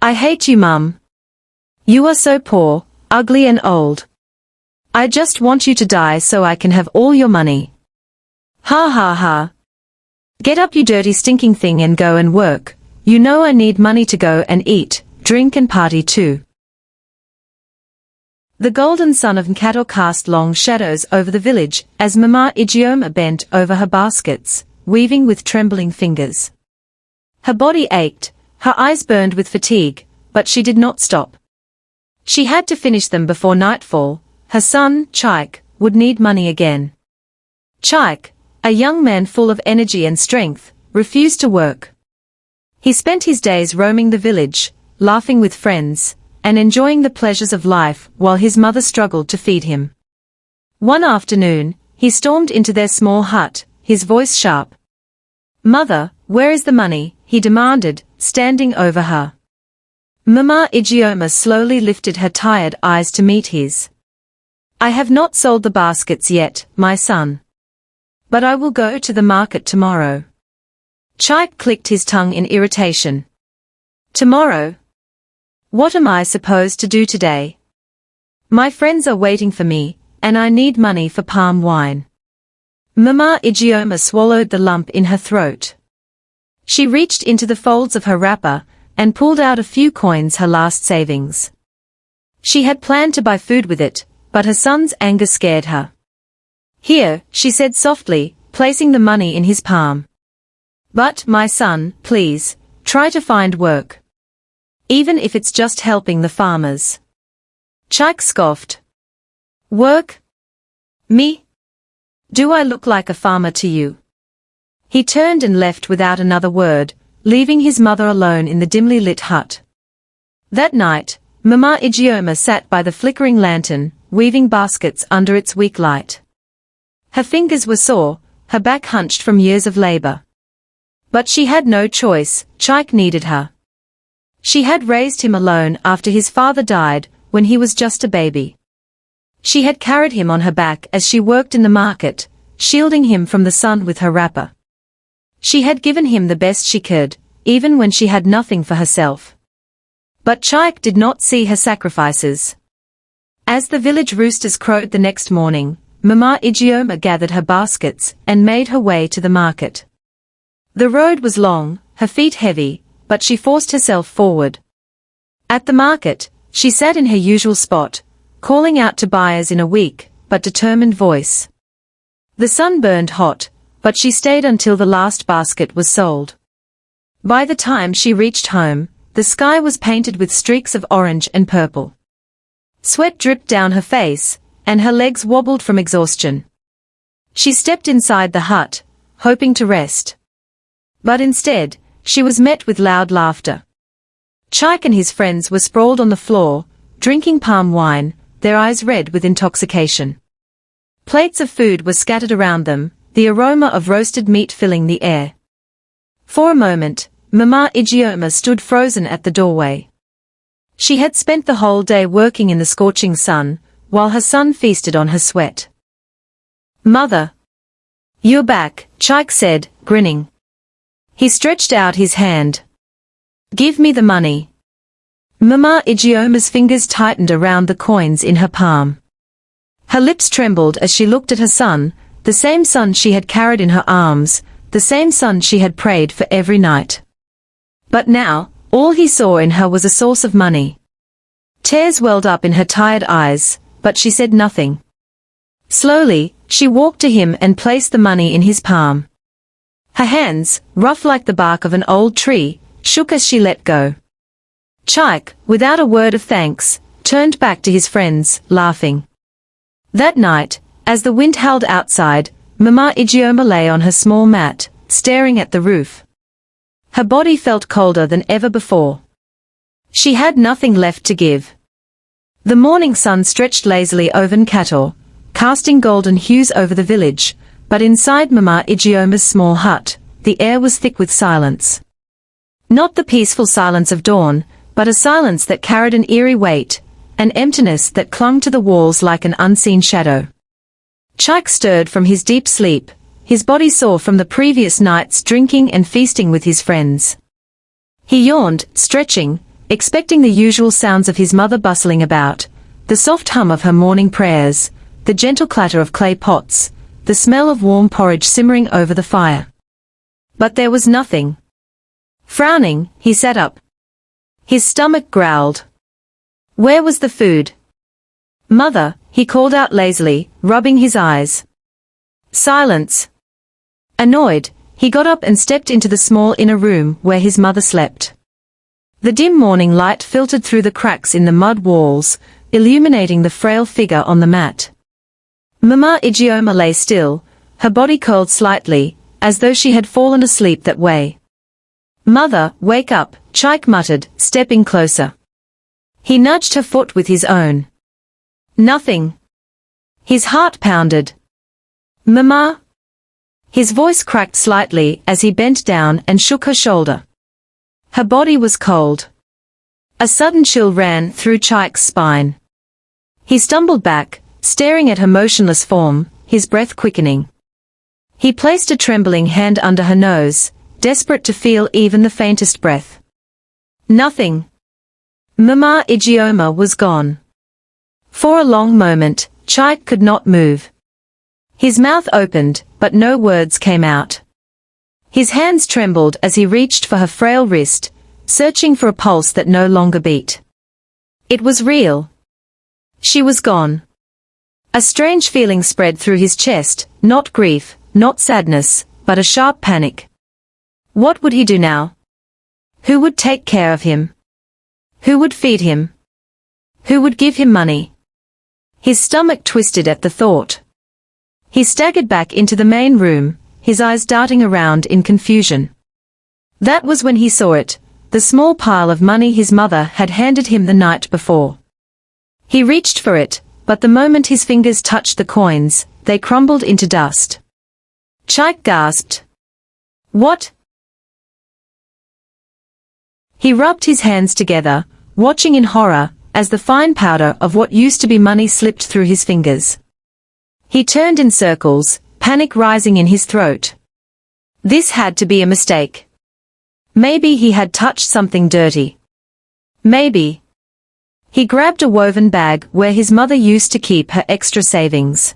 I hate you, Mum. You are so poor, ugly and old. I just want you to die so I can have all your money. Ha ha ha. Get up, you dirty stinking thing, and go and work. You know I need money to go and eat, drink and party too. The golden sun of Nkato cast long shadows over the village as Mama Ijeoma bent over her baskets, weaving with trembling fingers. Her body ached, her eyes burned with fatigue, but she did not stop. She had to finish them before nightfall. Her son, Chike, would need money again. Chike, a young man full of energy and strength, refused to work. He spent his days roaming the village, laughing with friends, and enjoying the pleasures of life while his mother struggled to feed him. One afternoon, he stormed into their small hut, his voice sharp. "Mother, where is the money?" he demanded, standing over her. Mama Ijeoma slowly lifted her tired eyes to meet his. "I have not sold the baskets yet, my son. But I will go to the market tomorrow." Chike clicked his tongue in irritation. "Tomorrow? What am I supposed to do today? My friends are waiting for me, and I need money for palm wine." Mama Ijeoma swallowed the lump in her throat. She reached into the folds of her wrapper and pulled out a few coins, her last savings. She had planned to buy food with it, but her son's anger scared her. "Here," she said softly, placing the money in his palm. "But, my son, please, try to find work. Even if it's just helping the farmers." Chike scoffed. "Work? Me? Do I look like a farmer to you?" He turned and left without another word, leaving his mother alone in the dimly lit hut. That night, Mama Ijeoma sat by the flickering lantern, weaving baskets under its weak light. Her fingers were sore, her back hunched from years of labor. But she had no choice. Chike needed her. She had raised him alone after his father died, when he was just a baby. She had carried him on her back as she worked in the market, shielding him from the sun with her wrapper. She had given him the best she could, even when she had nothing for herself. But Chike did not see her sacrifices. As the village roosters crowed the next morning, Mama Ijeoma gathered her baskets and made her way to the market. The road was long, her feet heavy, but she forced herself forward. At the market, she sat in her usual spot, calling out to buyers in a weak, but determined voice. The sun burned hot, but she stayed until the last basket was sold. By the time she reached home, the sky was painted with streaks of orange and purple. Sweat dripped down her face, and her legs wobbled from exhaustion. She stepped inside the hut, hoping to rest. But instead, she was met with loud laughter. Chike and his friends were sprawled on the floor, drinking palm wine, their eyes red with intoxication. Plates of food were scattered around them, the aroma of roasted meat filling the air. For a moment, Mama Ijeoma stood frozen at the doorway. She had spent the whole day working in the scorching sun, while her son feasted on her sweat. "Mother! You're back," Chike said, grinning. He stretched out his hand. "Give me the money." Mama Ijeoma's fingers tightened around the coins in her palm. Her lips trembled as she looked at her son, the same son she had carried in her arms, the same son she had prayed for every night. But now, all he saw in her was a source of money. Tears welled up in her tired eyes, but she said nothing. Slowly, she walked to him and placed the money in his palm. Her hands, rough like the bark of an old tree, shook as she let go. Chike, without a word of thanks, turned back to his friends, laughing. That night, as the wind howled outside, Mama Ijeoma lay on her small mat, staring at the roof. Her body felt colder than ever before. She had nothing left to give. The morning sun stretched lazily over Nkato, casting golden hues over the village, but inside Mama Ijeoma's small hut, the air was thick with silence. Not the peaceful silence of dawn, but a silence that carried an eerie weight, an emptiness that clung to the walls like an unseen shadow. Chike stirred from his deep sleep, his body sore from the previous night's drinking and feasting with his friends. He yawned, stretching, expecting the usual sounds of his mother bustling about, the soft hum of her morning prayers, the gentle clatter of clay pots, the smell of warm porridge simmering over the fire. But there was nothing. Frowning, he sat up. His stomach growled. Where was the food? Mother, he called out lazily, rubbing his eyes. Silence. Annoyed, he got up and stepped into the small inner room where his mother slept. The dim morning light filtered through the cracks in the mud walls, illuminating the frail figure on the mat. Mama Ijeoma lay still, her body curled slightly, as though she had fallen asleep that way. Mother, wake up, Chike muttered, stepping closer. He nudged her foot with his own. Nothing. His heart pounded. Mama? His voice cracked slightly as he bent down and shook her shoulder. Her body was cold. A sudden chill ran through Chike's spine. He stumbled back, staring at her motionless form, his breath quickening. He placed a trembling hand under her nose, desperate to feel even the faintest breath. Nothing. Mama Ijeoma was gone. For a long moment, Chike could not move. His mouth opened, but no words came out. His hands trembled as he reached for her frail wrist, searching for a pulse that no longer beat. It was real. She was gone. A strange feeling spread through his chest, not grief, not sadness, but a sharp panic. What would he do now? Who would take care of him? Who would feed him? Who would give him money? His stomach twisted at the thought. He staggered back into the main room, his eyes darting around in confusion. That was when he saw it, the small pile of money his mother had handed him the night before. He reached for it, but the moment his fingers touched the coins, they crumbled into dust. Chike gasped. What? He rubbed his hands together, watching in horror, as the fine powder of what used to be money slipped through his fingers. He turned in circles, panic rising in his throat. This had to be a mistake. Maybe he had touched something dirty. Maybe. He grabbed a woven bag where his mother used to keep her extra savings.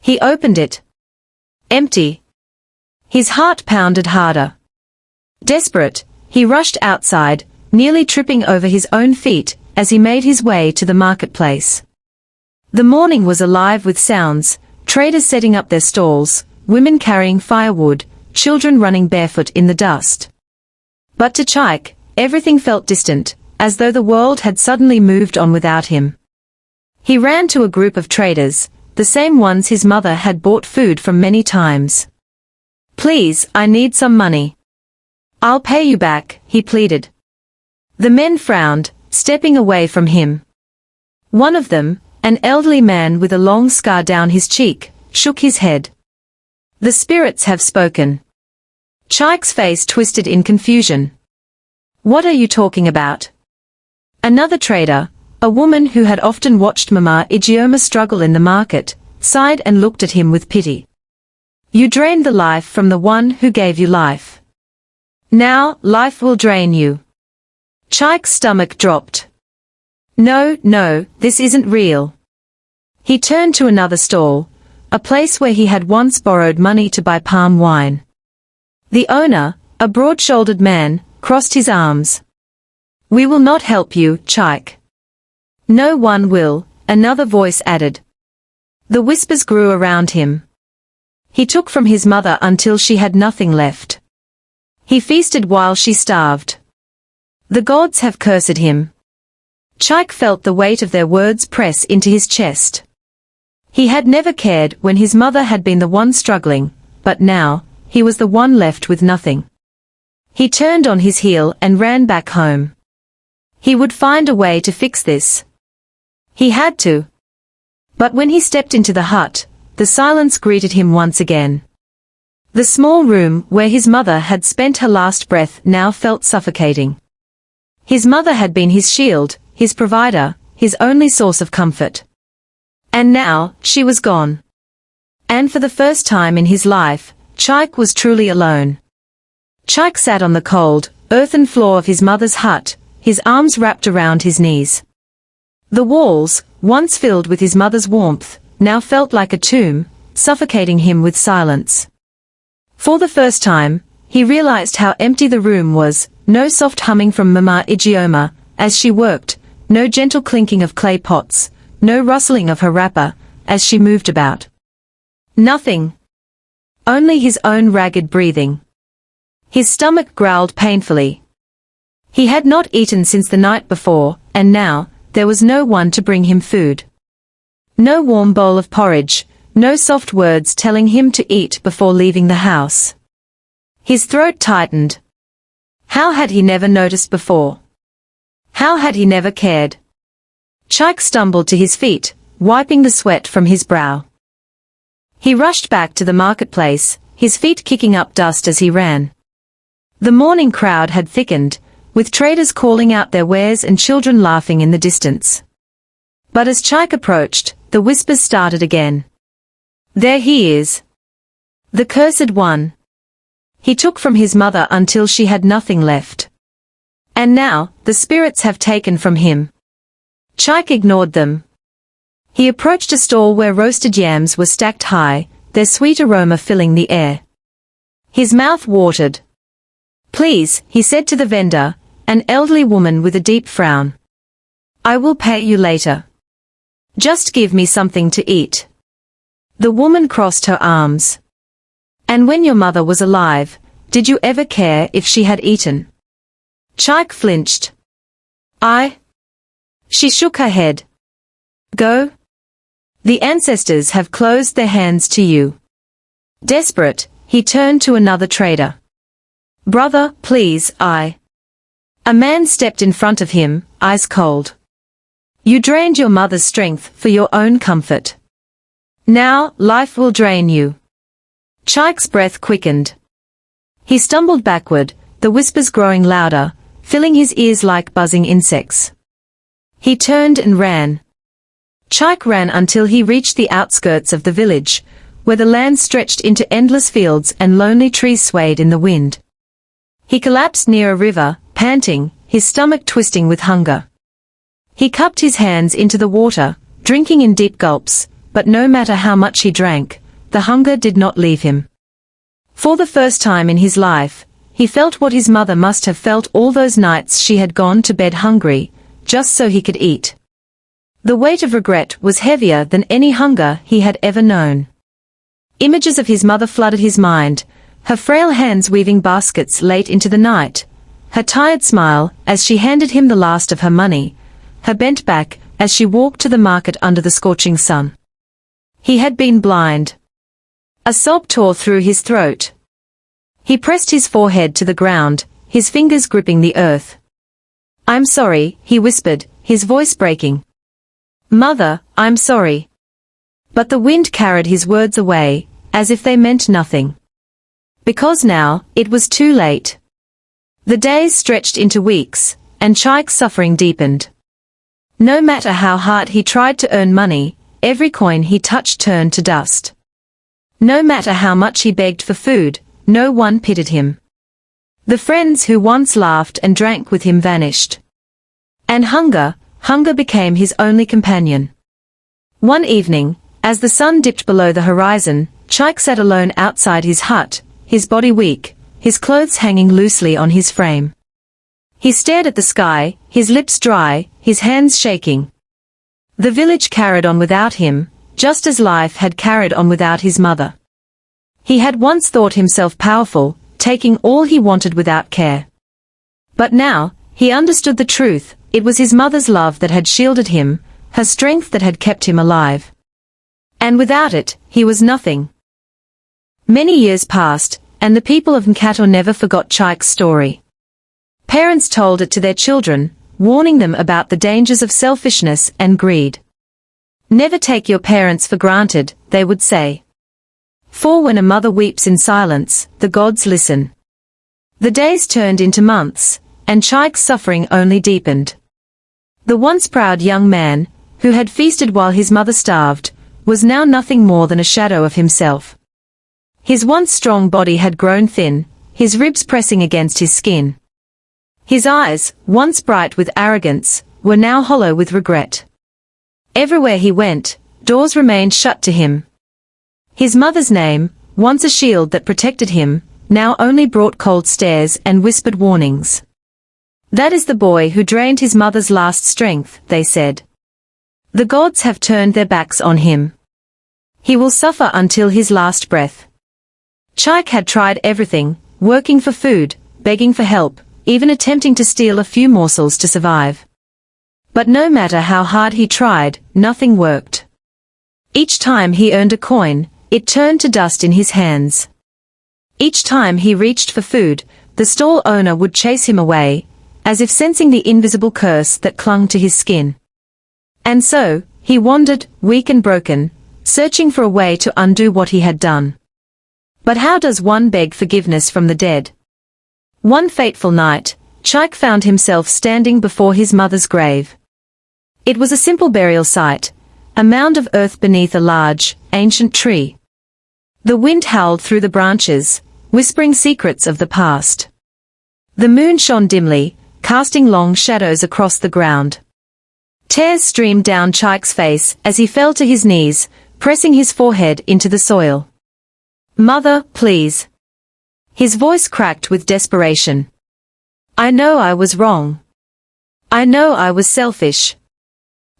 He opened it. Empty. His heart pounded harder. Desperate, he rushed outside, nearly tripping over his own feet as he made his way to the marketplace. The morning was alive with sounds, traders setting up their stalls, women carrying firewood, children running barefoot in the dust. But to Chike, everything felt distant, as though the world had suddenly moved on without him. He ran to a group of traders, the same ones his mother had bought food from many times. Please, I need some money. I'll pay you back, he pleaded. The men frowned, stepping away from him. One of them, an elderly man with a long scar down his cheek, shook his head. The spirits have spoken. Chike's face twisted in confusion. What are you talking about? Another trader, a woman who had often watched Mama Ijeoma struggle in the market, sighed and looked at him with pity. You drained the life from the one who gave you life. Now, life will drain you. Chike's stomach dropped. No, no, this isn't real. He turned to another stall, a place where he had once borrowed money to buy palm wine. The owner, a broad-shouldered man, crossed his arms. We will not help you, Chike. No one will, another voice added. The whispers grew around him. He took from his mother until she had nothing left. He feasted while she starved. The gods have cursed him. Chike felt the weight of their words press into his chest. He had never cared when his mother had been the one struggling, but now, he was the one left with nothing. He turned on his heel and ran back home. He would find a way to fix this. He had to. But when he stepped into the hut, the silence greeted him once again. The small room where his mother had spent her last breath now felt suffocating. His mother had been his shield, his provider, his only source of comfort. And now, she was gone. And for the first time in his life, Chike was truly alone. Chike sat on the cold, earthen floor of his mother's hut, his arms wrapped around his knees. The walls, once filled with his mother's warmth, now felt like a tomb, suffocating him with silence. For the first time, he realized how empty the room was, no soft humming from Mama Ijeoma, as she worked, no gentle clinking of clay pots, no rustling of her wrapper, as she moved about. Nothing. Only his own ragged breathing. His stomach growled painfully. He had not eaten since the night before, and now, there was no one to bring him food. No warm bowl of porridge, no soft words telling him to eat before leaving the house. His throat tightened. How had he never noticed before? How had he never cared? Chike stumbled to his feet, wiping the sweat from his brow. He rushed back to the marketplace, his feet kicking up dust as he ran. The morning crowd had thickened, with traders calling out their wares and children laughing in the distance. But as Chike approached, the whispers started again. There he is. The cursed one. He took from his mother until she had nothing left. And now, the spirits have taken from him. Chike ignored them. He approached a stall where roasted yams were stacked high, their sweet aroma filling the air. His mouth watered. Please, he said to the vendor, an elderly woman with a deep frown. I will pay you later. Just give me something to eat. The woman crossed her arms. And when your mother was alive, did you ever care if she had eaten? Chike flinched. She shook her head. Go. The ancestors have closed their hands to you. Desperate, he turned to another trader. Brother, please, A man stepped in front of him, ice cold. You drained your mother's strength for your own comfort. Now, life will drain you. Chike's breath quickened. He stumbled backward, the whispers growing louder, filling his ears like buzzing insects. He turned and ran. Chike ran until he reached the outskirts of the village, where the land stretched into endless fields and lonely trees swayed in the wind. He collapsed near a river, panting, his stomach twisting with hunger. He cupped his hands into the water, drinking in deep gulps, but no matter how much he drank, the hunger did not leave him. For the first time in his life, he felt what his mother must have felt all those nights she had gone to bed hungry, just so he could eat. The weight of regret was heavier than any hunger he had ever known. Images of his mother flooded his mind, her frail hands weaving baskets late into the night, her tired smile as she handed him the last of her money, her bent back as she walked to the market under the scorching sun. He had been blind. A sob tore through his throat. He pressed his forehead to the ground, his fingers gripping the earth. I'm sorry, he whispered, his voice breaking. Mother, I'm sorry. But the wind carried his words away, as if they meant nothing. Because now, it was too late. The days stretched into weeks, and Chike's suffering deepened. No matter how hard he tried to earn money, every coin he touched turned to dust. No matter how much he begged for food, no one pitied him. The friends who once laughed and drank with him vanished. And hunger became his only companion. One evening, as the sun dipped below the horizon, Chike sat alone outside his hut, his body weak, his clothes hanging loosely on his frame. He stared at the sky, his lips dry, his hands shaking. The village carried on without him, just as life had carried on without his mother. He had once thought himself powerful, taking all he wanted without care. But now, he understood the truth, it was his mother's love that had shielded him, her strength that had kept him alive. And without it, he was nothing. Many years passed, and the people of Nkato never forgot Chike's story. Parents told it to their children, warning them about the dangers of selfishness and greed. Never take your parents for granted, they would say. For when a mother weeps in silence, the gods listen. The days turned into months, and Chike's suffering only deepened. The once proud young man, who had feasted while his mother starved, was now nothing more than a shadow of himself. His once strong body had grown thin, his ribs pressing against his skin. His eyes, once bright with arrogance, were now hollow with regret. Everywhere he went, doors remained shut to him. His mother's name, once a shield that protected him, now only brought cold stares and whispered warnings. "That is the boy who drained his mother's last strength," they said. "The gods have turned their backs on him. He will suffer until his last breath." Chike had tried everything, working for food, begging for help, even attempting to steal a few morsels to survive. But no matter how hard he tried, nothing worked. Each time he earned a coin, it turned to dust in his hands. Each time he reached for food, the stall owner would chase him away, as if sensing the invisible curse that clung to his skin. And so, he wandered, weak and broken, searching for a way to undo what he had done. But how does one beg forgiveness from the dead? One fateful night, Chike found himself standing before his mother's grave. It was a simple burial site, a mound of earth beneath a large, ancient tree. The wind howled through the branches, whispering secrets of the past. The moon shone dimly, casting long shadows across the ground. Tears streamed down Chike's face as he fell to his knees, pressing his forehead into the soil. "Mother, please." His voice cracked with desperation. "I know I was wrong. I know I was selfish.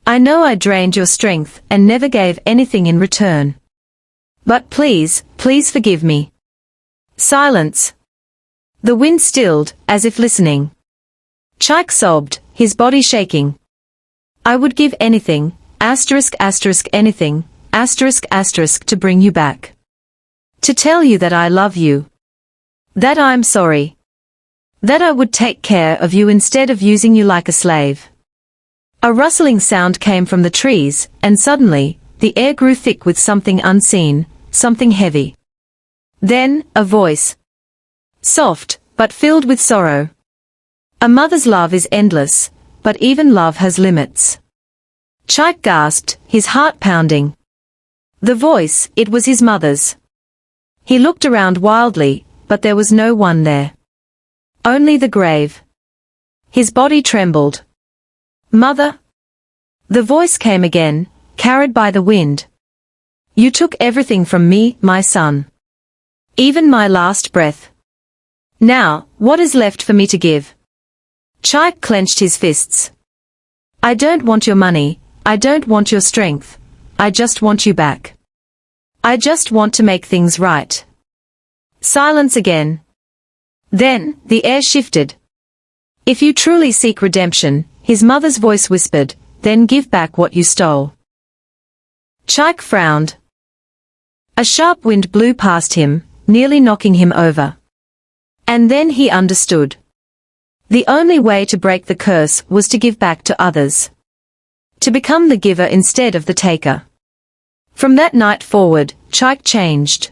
I know I drained your strength and never gave anything in return. But please, please forgive me." Silence. The wind stilled, as if listening. Chike sobbed, his body shaking. "I would give anything, anything, to bring you back. To tell you that I love you. That I'm sorry. That I would take care of you instead of using you like a slave." A rustling sound came from the trees, and suddenly, the air grew thick with something unseen, something heavy. Then, a voice. Soft, but filled with sorrow. "A mother's love is endless, but even love has limits." Chike gasped, his heart pounding. The voice, it was his mother's. He looked around wildly, but there was no one there. Only the grave. His body trembled. "Mother?" The voice came again, carried by the wind. "You took everything from me, my son. Even my last breath. Now, what is left for me to give?" Chike clenched his fists. "I don't want your money, I don't want your strength, I just want you back. I just want to make things right." Silence again. Then, the air shifted. "If you truly seek redemption," his mother's voice whispered, "then give back what you stole." Chike frowned. A sharp wind blew past him, nearly knocking him over. And then he understood. The only way to break the curse was to give back to others. To become the giver instead of the taker. From that night forward, Chike changed.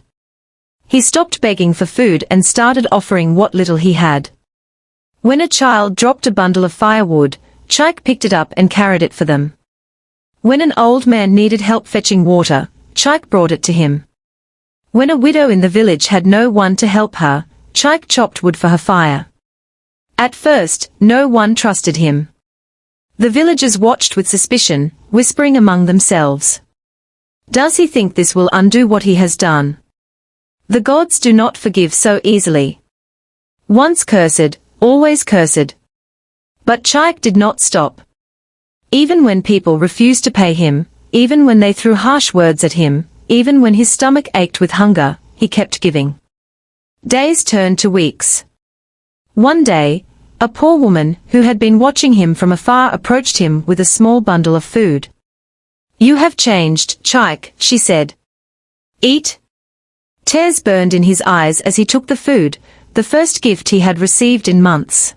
He stopped begging for food and started offering what little he had. When a child dropped a bundle of firewood, Chike picked it up and carried it for them. When an old man needed help fetching water, Chike brought it to him. When a widow in the village had no one to help her, Chike chopped wood for her fire. At first, no one trusted him. The villagers watched with suspicion, whispering among themselves. "Does he think this will undo what he has done? The gods do not forgive so easily. Once cursed, always cursed." But Chike did not stop. Even when people refused to pay him, even when they threw harsh words at him, even when his stomach ached with hunger, he kept giving. Days turned to weeks. One day, a poor woman who had been watching him from afar approached him with a small bundle of food. "You have changed, Chike," she said. "Eat." Tears burned in his eyes as he took the food, the first gift he had received in months.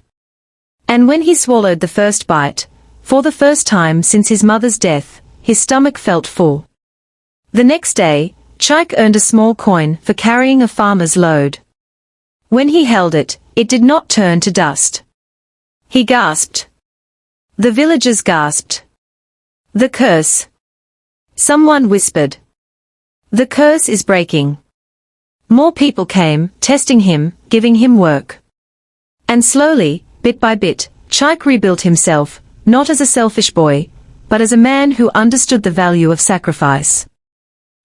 And when he swallowed the first bite, for the first time since his mother's death, his stomach felt full. The next day, Chike earned a small coin for carrying a farmer's load. When he held it, it did not turn to dust. He gasped. The villagers gasped. "The curse." Someone whispered. "The curse is breaking." More people came, testing him, giving him work. And slowly, bit by bit, Chike rebuilt himself, not as a selfish boy, but as a man who understood the value of sacrifice.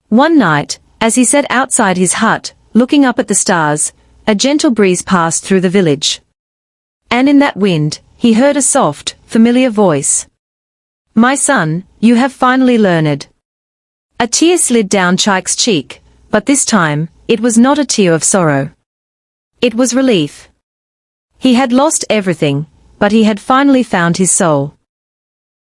One night, as he sat outside his hut, looking up at the stars, a gentle breeze passed through the village. And in that wind, he heard a soft, familiar voice. "My son, you have finally learned." A tear slid down Chike's cheek, but this time, it was not a tear of sorrow. It was relief. He had lost everything, but he had finally found his soul.